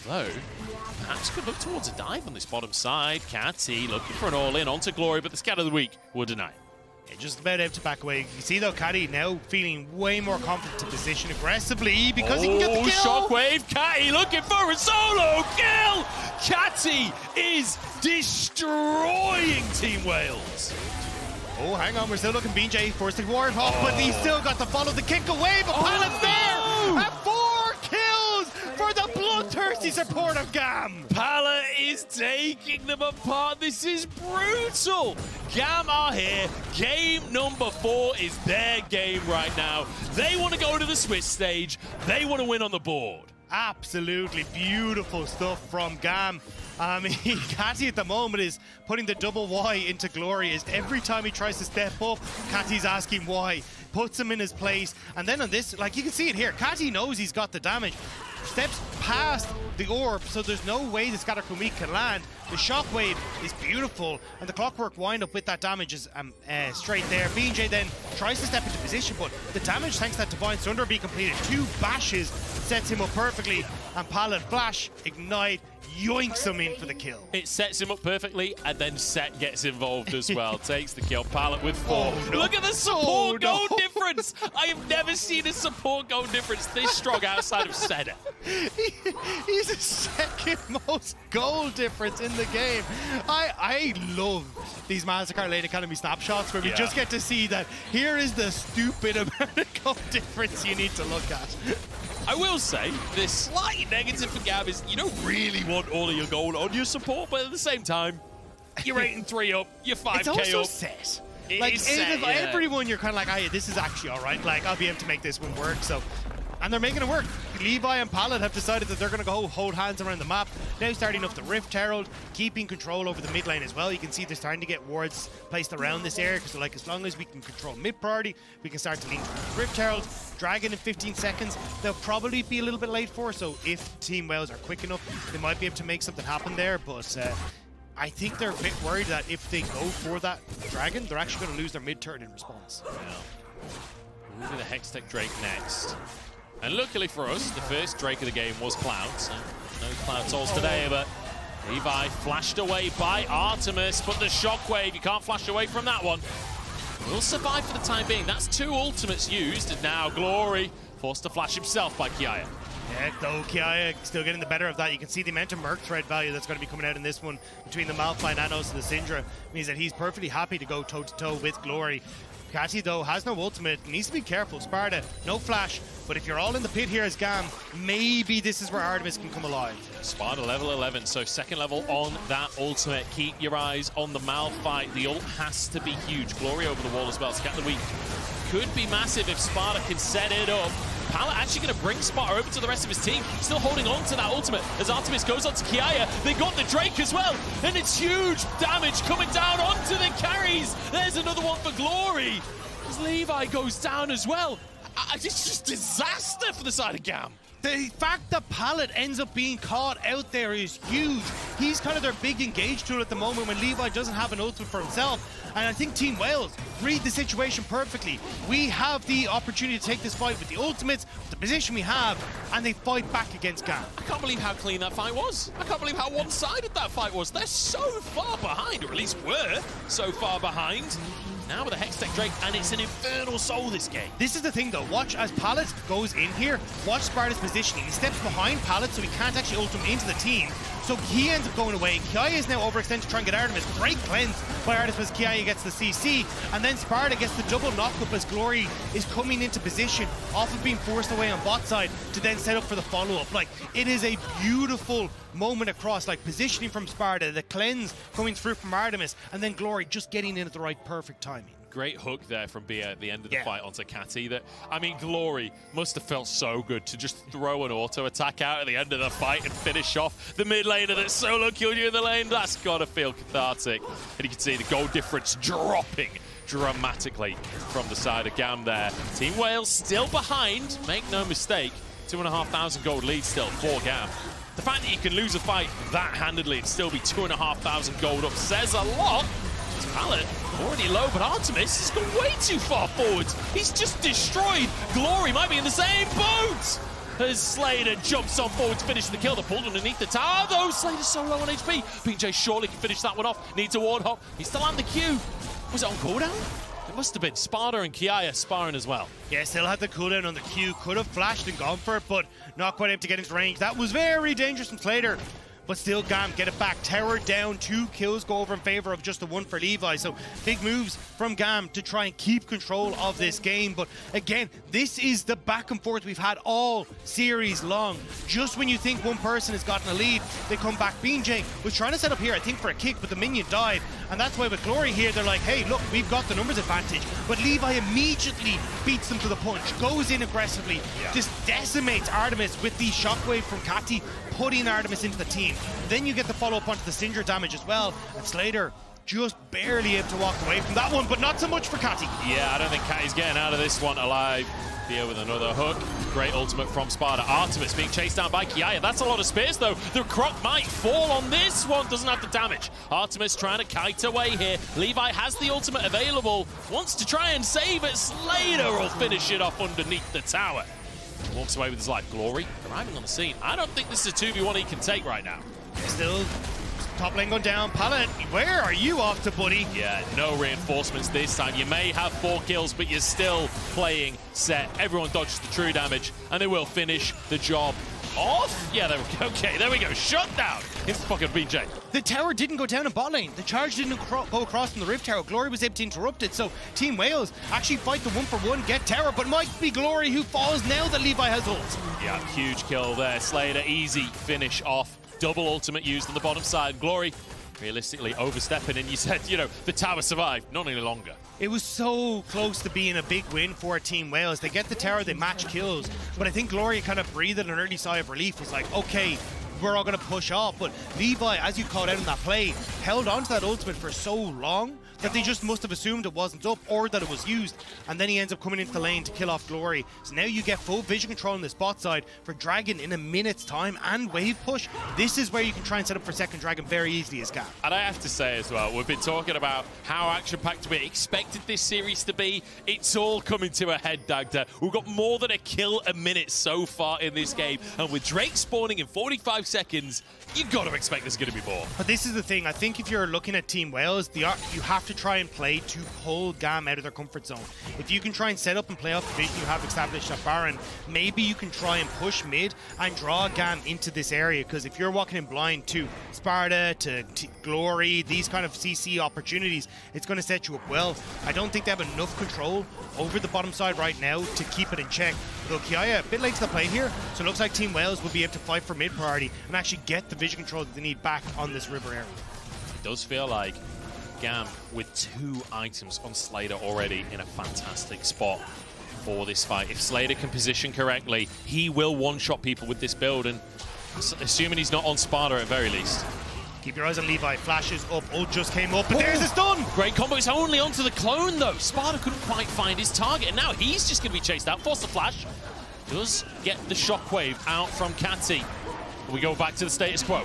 Although, perhaps could look towards a dive on this bottom side. Kati looking for an all-in onto Glory, but the scat of the week will deny. Yeah, just about able to back away. You see though, Kati now feeling way more confident to position aggressively because he can get the kill. Shockwave, Kati looking for a solo kill. Kati is destroying Team Wales. Oh, hang on, we're still looking. BeanJ forced the ward off, but he's still got to follow the kick away, but Pallet's there! And 4 kills for the bloodthirsty support of GAM! Pallet is taking them apart. This is brutal. GAM are here. Game number 4 is their game right now. They want to go to the Swiss stage. They want to win on the board. Absolutely beautiful stuff from GAM. I mean, Kati at the moment is putting the double Y into Glory. Is every time he tries to step up, Kati's asking why. puts him in his place. And then on this, like you can see it here, Kati knows he's got the damage. Steps past the orb, so there's no way the Scatter Kumik can land. The shockwave is beautiful, and the clockwork wind up with that damage is straight there. BeanJ then tries to step into position, but the damage, thanks to that Divine Syndra being completed, 2 bashes sets him up perfectly, and Pallet Flash, Ignite, yoinks him in for the kill. It sets him up perfectly, and then Sett gets involved as well. Takes the kill. Pallet with 4. Oh, no. Look at the support gold difference. I have never seen a support gold difference this strong outside of Sett. He's the second most goal difference in the game. I love these Mastercard Lane Academy snapshots where we just get to see that here is the stupid amount of goal difference you need to look at. I will say, the slight negative for GAM is you don't really want all of your gold on your support, but at the same time, you're 8-3 up, you're 5k it's also up. Sett. It like, is Sett, everyone, you're kind of like, hey, this is actually all right. Like, I'll be able to make this one work. So, and they're making it work. Levi and Pallet have decided that they're going to go hold hands around the map. Now starting off the Rift Herald, keeping control over the mid lane as well. You can see they're starting to get wards placed around this area because they're like, as long as we can control mid priority, we can start to lean towards Rift Herald. Dragon in 15 seconds, they'll probably be a little bit late for, so if Team Wales are quick enough, they might be able to make something happen there, but I think they're a bit worried that if they go for that Dragon, they're actually going to lose their mid-turn in response. Yeah. Moving the Hextech Drake next. And luckily for us, the first Drake of the game was Cloud, so no Cloud souls today, but Levi flashed away by Artemis, but the shockwave, you can't flash away from that one. Will survive for the time being. That's 2 ultimates used, and now Glory forced to flash himself by Kiaya. Yeah, though Kiaya still getting the better of that. You can see the amount of Merc thread value that's going to be coming out in this one between the Malphite, Nanos, and the Syndra. Means that he's perfectly happy to go toe-to-toe with Glory. Kati, though, has no ultimate. Needs to be careful. Sparda, no flash. But if you're all in the pit here as GAM, maybe this is where Artemis can come alive. Sparda level 11, so second level on that ultimate. Keep your eyes on the Malphite. The ult has to be huge. Glory over the wall as well. Scatter the weak could be massive if Sparda can set it up. Pallet actually going to bring Sparta over to the rest of his team. Still holding on to that ultimate as Artemis goes on to Kiaya. They got the Drake as well. And it's huge damage coming down onto the carries. There's another one for Glory. As Levi goes down as well. It's just disaster for the side of GAM. The fact that Pallet ends up being caught out there is huge. He's kind of their big engage tool at the moment when Levi doesn't have an ultimate for himself. And I think Team Wales read the situation perfectly. We have the opportunity to take this fight with the ultimates, with the position we have, and they fight back against GAM. I can't believe how clean that fight was. I can't believe how one-sided that fight was. They're so far behind, or at least were so far behind. Now with a Hextech Drake, and it's an Infernal Soul this game. This is the thing though, watch as Pallet goes in here, watch Sparda's positioning. He steps behind Pallet so he can't actually ult him into the team. So he ends up going away. Kiaya is now overextended to try and get Artemis. Great cleanse by Artemis as Kiaya gets the CC. And then Sparda gets the double knockup as Glory is coming into position, off of being forced away on bot side to then set up for the follow-up. Like, it is a beautiful moment across, like positioning from Sparda, the cleanse coming through from Artemis, and then Glory just getting in at the right perfect timing. Great hook there from Bia at the end of the fight onto Kati. That, I mean, Glory must have felt so good to just throw an auto attack out at the end of the fight and finish off the mid laner that's solo killed you in the lane. That's gotta feel cathartic. And you can see the goal difference dropping dramatically from the side of GAM there. Team Wales still behind, make no mistake. 2,500 gold lead still for GAM. The fact that you can lose a fight that handedly and still be 2,500 gold up says a lot. Pallet already low, but Artemis has gone way too far forwards. He's just destroyed. Glory might be in the same boat as Slayder jumps on forward to finish the kill. They're pulled underneath the tower, though. Slayder's so low on HP. BeanJ surely can finish that one off. Needs a ward hop. He's still on the queue. Was it on cooldown? It must have been. Sparda and Kiaya sparring as well. Yeah, still had the cooldown on the Q. Could have flashed and gone for it, but not quite able to get into range. That was very dangerous from Slayder. But still, GAM get it back. Tower down, 2 kills go over in favor of just the 1 for Levi. So big moves from GAM to try and keep control of this game. But again, this is the back and forth we've had all series long. Just when you think one person has gotten a lead, they come back. BeanJ was trying to set up here, I think, for a kick, but the minion died. And that's why with Glory here, they're like, hey, look, we've got the numbers advantage. But Levi immediately beats them to the punch, goes in aggressively, just decimates Artemis with the shockwave from Kati, putting Artemis into the team. Then you get the follow-up onto the Syndra damage as well, and Slayder just barely able to walk away from that one, but not so much for Kati. Yeah, I don't think Kati's getting out of this one alive. BA with another hook. Great ultimate from Sparda. Artemis being chased down by Kiaya. That's a lot of space, though. The croc might fall on this one. Doesn't have the damage. Artemis trying to kite away here. Levi has the ultimate available. Wants to try and save it. Slayder will finish it off underneath the tower. Walks away with his life. Glory arriving on the scene. I don't think this is a 2v1 he can take right now. Still top lane going down. Pallet, where are you off to, buddy? Yeah, no reinforcements this time. You may have 4 kills, but you're still playing Sett. Everyone dodges the true damage, and they will finish the job off. Yeah, there we go. Okay, there we go. Shut down. It's fucking BeanJ. The tower didn't go down in bot lane. The charge didn't go across from the Rift Tower. Glory was able to interrupt it, so Team Wales actually fight the 1-for-1, get tower, but might be Glory who falls now that Levi has ult. Yeah, huge kill there. Slayder, easy finish off. Double ultimate used on the bottom side. Glory realistically overstepping, and you said, you know, the tower survived, not any longer. It was so close to being a big win for Team Wales. They get the tower, they match kills, but I think Glory kind of breathed an early sigh of relief. Was like, okay, we're all going to push off, but Levi, as you called out in that play, held on to that ultimate for so long that they just must have assumed it wasn't up or that it was used, and then he ends up coming into the lane to kill off Glory. So now you get full vision control on the spot side for Dragon in a minute's time and wave push. This is where you can try and set up for second Dragon very easily as GAM. And I have to say as well, we've been talking about how action-packed we expected this series to be. It's all coming to a head, Dagda. We've got more than a kill a minute so far in this game, and with Drake spawning in 45 seconds, you've got to expect there's going to be more. But this is the thing, I think if you're looking at Team Wales, you have to try and play to pull GAM out of their comfort zone. If you can try and set up and play off the vision you have established at Baron, maybe you can try and push mid and draw GAM into this area, because if you're walking in blind to Sparda, to Glory, these kind of CC opportunities, it's going to set you up well. I don't think they have enough control over the bottom side right now to keep it in check. Though Kiaya, a bit late to the play here, so it looks like Team Wales will be able to fight for mid priority and actually get the vision control that they need back on this river area. It does feel like GAM with 2 items on Slayder already in a fantastic spot for this fight. If Slayder can position correctly, he will one-shot people with this build, and assuming he's not on Sparda at very least. Keep your eyes on Levi. Flashes up. Ult just came up, but there's the stun! Great combo. It's only onto the clone, though. Sparda couldn't quite find his target, and now he's just going to be chased out. Force the flash. Does get the shockwave out from Kati. We go back to the status quo.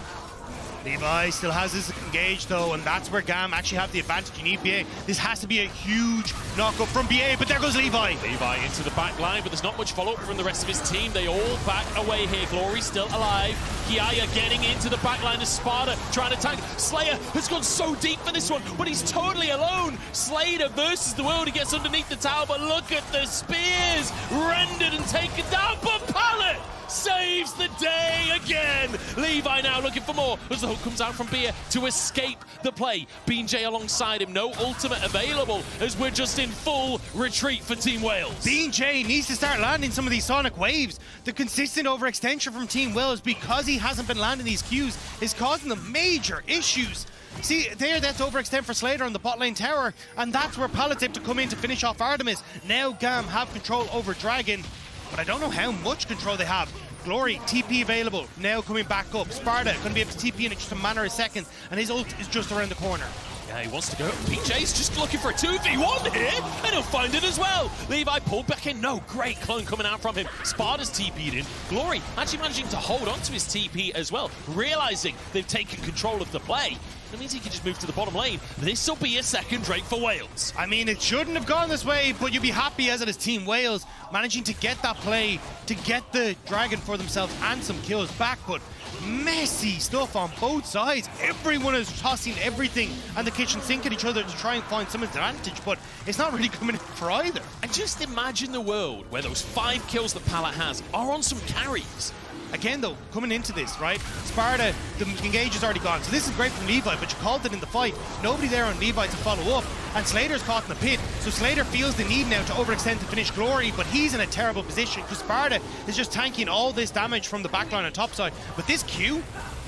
Levi still has his engaged though, and that's where GAM actually have the advantage. You need BA. This has to be a huge knock-up from BA, but there goes Levi. Levi into the back line, but there's not much follow-up from the rest of his team. They all back away here. Glory still alive. Kiaya getting into the back line of Sparda, trying to tank. Slayer has gone so deep for this one, but he's totally alone. Slayder versus the world. He gets underneath the tower, but look at the spears rendered and taken down, but Pallet saves the day again. Levi now looking for more as the hook comes out from Bia to escape the play. BeanJ alongside him, no ultimate available as we're just in full retreat for Team Wales. BeanJ needs to start landing some of these sonic waves. The consistent overextension from Team Wales, because he hasn't been landing these Qs, is causing them major issues. See, there, that's overextend for Slayder on the bot lane tower, and that's where Pallet's able to come in to finish off Artemis. Now GAM have control over Dragon, but I don't know how much control they have. Glory, TP available, now coming back up. Sparda going to be able to TP in just a matter of seconds, and his ult is just around the corner. Yeah, he wants to go. BeanJ's just looking for a 2v1 here, and he'll find it as well. Levi pulled back in. No, great clone coming out from him. Sparda's TP'd in. Glory actually managing to hold on to his TP as well, realizing they've taken control of the play. That means he can just move to the bottom lane. This will be a second Drake for Wales. I mean, it shouldn't have gone this way, but you'd be happy as it is Team Wales managing to get that play, to get the Dragon for themselves and some kills back, but messy stuff on both sides. Everyone is tossing everything and the kitchen sink at each other to try and find some advantage, but it's not really coming in for either. And just imagine the world where those 5 kills that Pallet has are on some carries. Again though, coming into this, right, Sparda, the engage is already gone, so this is great from Levi, but you called it in the fight. Nobody there on Levi to follow up, and Slayder's caught in the pit, so Slayder feels the need now to overextend to finish Glory, but he's in a terrible position because Sparda is just tanking all this damage from the backline on top side. But this Q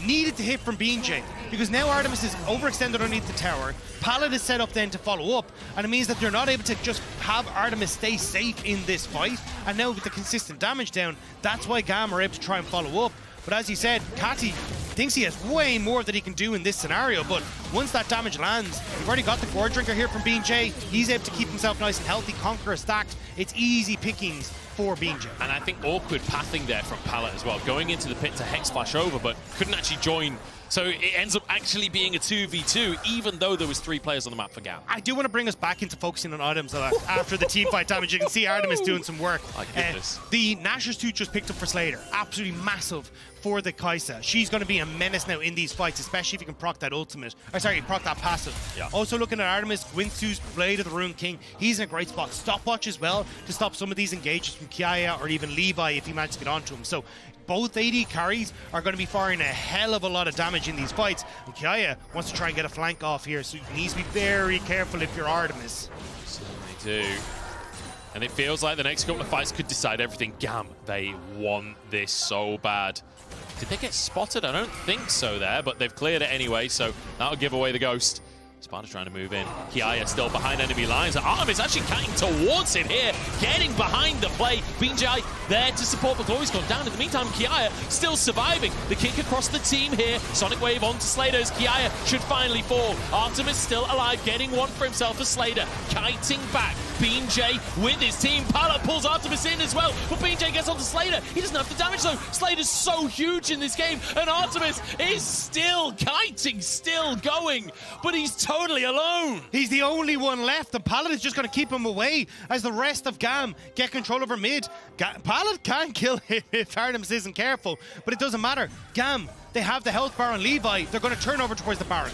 needed to hit from BeanJ, because now Artemis is overextended underneath the tower. Pallet is set up then to follow up, and it means that they're not able to just have Artemis stay safe in this fight, and now with the consistent damage down, that's why GAM are able to try and follow up. But as you said, Kati thinks he has way more that he can do in this scenario, but once that damage lands, you've already got the Gore Drinker here from BeanJ. He's able to keep himself nice and healthy, Conqueror stacked. It's easy pickings for BeanJ. And I think awkward pathing there from Pallet as well, going into the pit to Hex Flash over, but couldn't actually join. So it ends up actually being a 2v2, even though there was 3 players on the map for GAM. I do want to bring us back into focusing on items after the team fight damage. You can see Artemis doing some work. My goodness. The Nashor's Tooth just picked up for Slayder. Absolutely massive for the Kaisa. She's going to be a menace now in these fights, especially if you can proc that ultimate. Or sorry, proc that passive. Yeah. Also looking at Artemis, Gwynsu's Blade of the Rune King. He's in a great spot. Stopwatch as well to stop some of these engages from Kiaya or even Levi if he manages to get onto him. So both AD carries are going to be firing a hell of a lot of damage in these fights. And Kiaya wants to try and get a flank off here, so you need to be very careful if you're Artemis. Certainly do. And it feels like the next couple of fights could decide everything. GAM, they want this so bad. Did they get spotted? I don't think so there, but they've cleared it anyway, so that'll give away the ghost. Sparda trying to move in. Kiaya still behind enemy lines. Artemis actually cutting towards it here, getting behind the play. BeanJ there to support, but Glory's gone down. In the meantime, Kiaya still surviving. The kick across the team here. Sonic Wave onto Slayder's. Kiaya should finally fall. Artemis still alive, getting one for himself as Slayder. Kiting back. BeanJ with his team. Pallet pulls Artemis in as well, but BeanJ gets onto Slayder. He doesn't have the damage though. Slayder's so huge in this game, and Artemis is still kiting, still going, but he's totally alone. He's the only one left, and Pallet is just going to keep him away as the rest of GAM get control over mid. Pallet can kill him if Artemis isn't careful, but it doesn't matter. GAM, they have the health bar on Levi. They're going to turn over towards the Baron.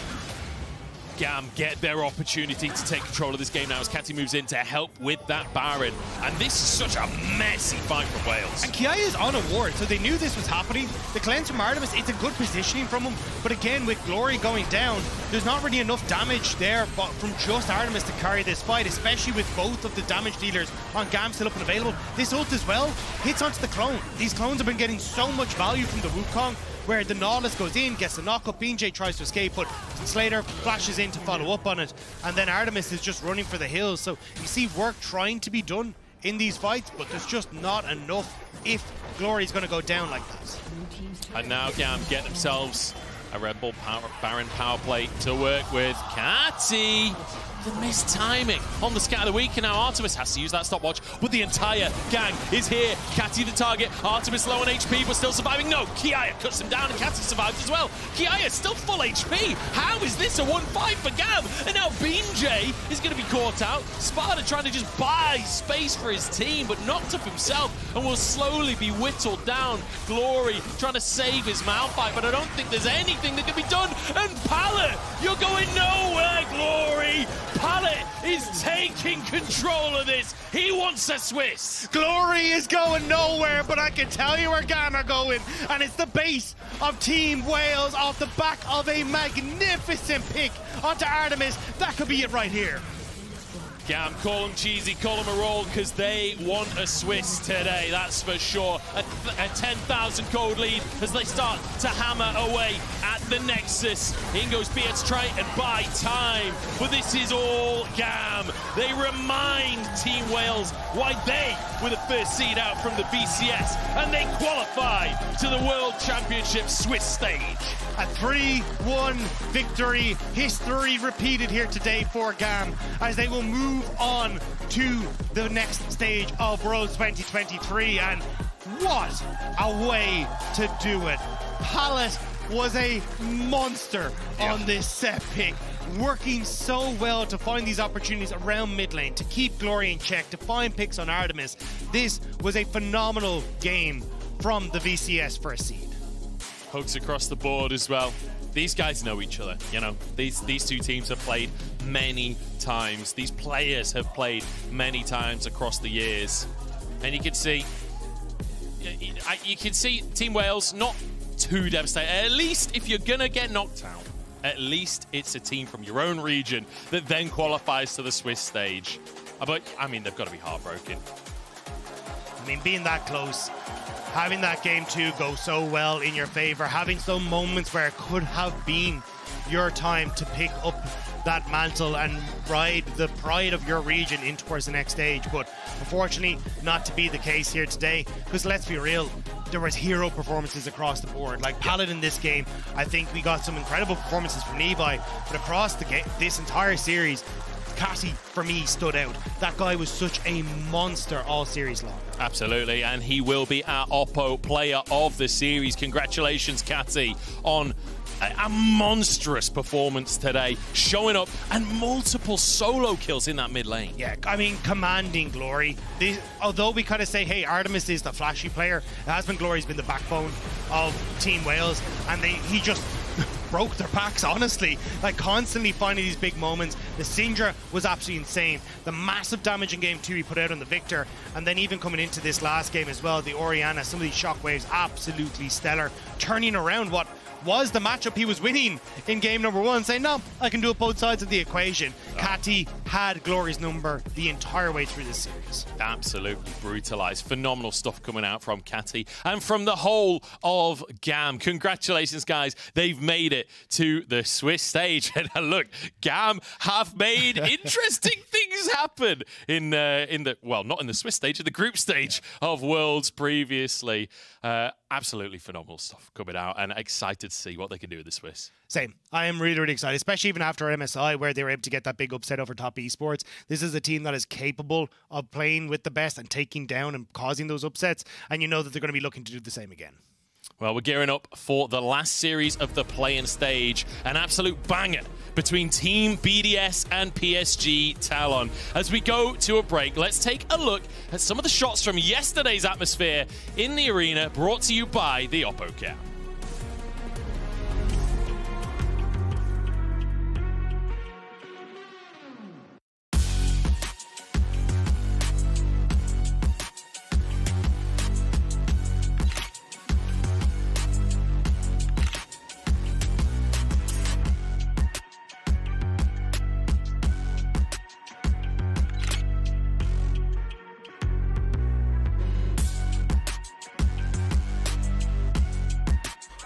GAM get their opportunity to take control of this game now as Kati moves in to help with that Baron. And this is such a messy fight for Wales. And Kiaya is on a ward, so they knew this was happening. The cleanse from Artemis, it's a good positioning from him. But again, with Glory going down, there's not really enough damage there but from just Artemis to carry this fight, especially with both of the damage dealers on GAM still up and available. This ult as well hits onto the clone. These clones have been getting so much value from the Wukong, where the Nautilus goes in, gets the knock-up, BeanJ tries to escape, but Slayder flashes in to follow up on it, and then Artemis is just running for the hills. So you see work trying to be done in these fights, but there's just not enough if Glory's going to go down like that. And now GAM get themselves a Red Bull Baron power play to work with. Kati, the missed timing on the scat of the week, and now Artemis has to use that stopwatch, but the entire gang is here. Kati the target, Artemis low on HP but still surviving. No, Kiaya cuts him down and Kati survives as well. Kiaya still full HP. How is this a 1-5 for GAM? And now BeanJ is going to be caught out. Sparda trying to just buy space for his team, but knocked up himself and will slowly be whittled down. Glory trying to save his Malphite, but I don't think there's anything that can be done. And Pallet, you're going nowhere, Glory. Pallet is taking control of this. He wants a Swiss. Glory is going nowhere, but I can tell you where GAM are going, and it's the base of Team Wales off the back of a magnificent pick onto Artemis. That could be it right here. GAM, call them cheesy, call them a roll, because they want a Swiss today, that's for sure. A 10,000 gold lead as they start to hammer away at the Nexus. In goes Bia to try and buy time, but this is all GAM. They remind Team Wales why they were the first seed out from the BCS, and they qualify to the World Championship Swiss stage. A 3-1 victory, history repeated here today for GAM as they will move on to the next stage of Worlds 2023, and what a way to do it. Pallet was a monster on this set pick, working so well to find these opportunities around mid lane, to keep Glory in check, to find picks on Artemis. This was a phenomenal game from the VCS first seed. Pokes across the board as well. These guys know each other, you know. These two teams have played many times. These players have played many times across the years. And you can see Team Wales not too devastated. At least if you're gonna get knocked out, at least it's a team from your own region that then qualifies to the Swiss stage. But I mean, they've got to be heartbroken. I mean, being that close, having that game 2 go so well in your favor, having some moments where it could have been your time to pick up that mantle and ride the pride of your region in towards the next stage, but unfortunately not to be the case here today, because let's be real, there was hero performances across the board. Like Pallet in this game, I think we got some incredible performances from Levi, but across the game, this entire series, Kati, for me, stood out. That guy was such a monster all series long. Absolutely, and he will be our Oppo Player of the Series. Congratulations, Kati, on a monstrous performance today, showing up, and multiple solo kills in that mid lane. Yeah, I mean, commanding Glory. Although we kind of say, hey, Artemis is the flashy player, it has been Glory's been the backbone of Team Wales, and he just broke their backs, honestly. Like, constantly finding these big moments. The Syndra was absolutely insane. The massive damage in game 2 he put out on the Victor, and then even coming into this last game as well, the Orianna, some of these shockwaves, absolutely stellar. Turning around what was the matchup he was winning in game number 1, saying, no, I can do it both sides of the equation. Kati had Glory's number the entire way through this series. Absolutely brutalized. Phenomenal stuff coming out from Kati and from the whole of GAM. Congratulations, guys. They've made it to the Swiss stage. And look, GAM have made interesting things happen in the, well, not in the Swiss stage, in the group stage of Worlds previously. Absolutely phenomenal stuff coming out, and excited to see what they can do with the Swiss. Same. I am really, really excited, especially even after MSI, where they were able to get that big upset over Top Esports. This is a team that is capable of playing with the best and taking down and causing those upsets, and you know that they're going to be looking to do the same again. Well, we're gearing up for the last series of the play-in stage, an absolute banger between Team BDS and PSG Talon. As we go to a break, let's take a look at some of the shots from yesterday's atmosphere in the arena, brought to you by the Oppo Cam.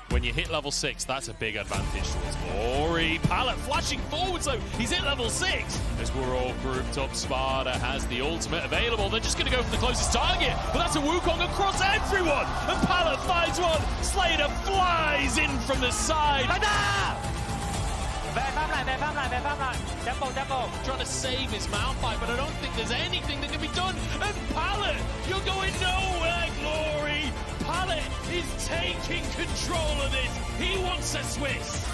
When you hit level 6, that's a big advantage towards Ori. Pallet flashing forward, so he's hit level 6. As we're all grouped up, Sparda has the ultimate available. They're just going to go for the closest target, but that's a Wukong across everyone. And Pallet finds one. Slayder flies in from the side. Trying to save his Malphite, but I don't think there's anything that can be done. And Pallet, you're going nowhere, Glory. Pallet is taking control of this. He wants a Swiss.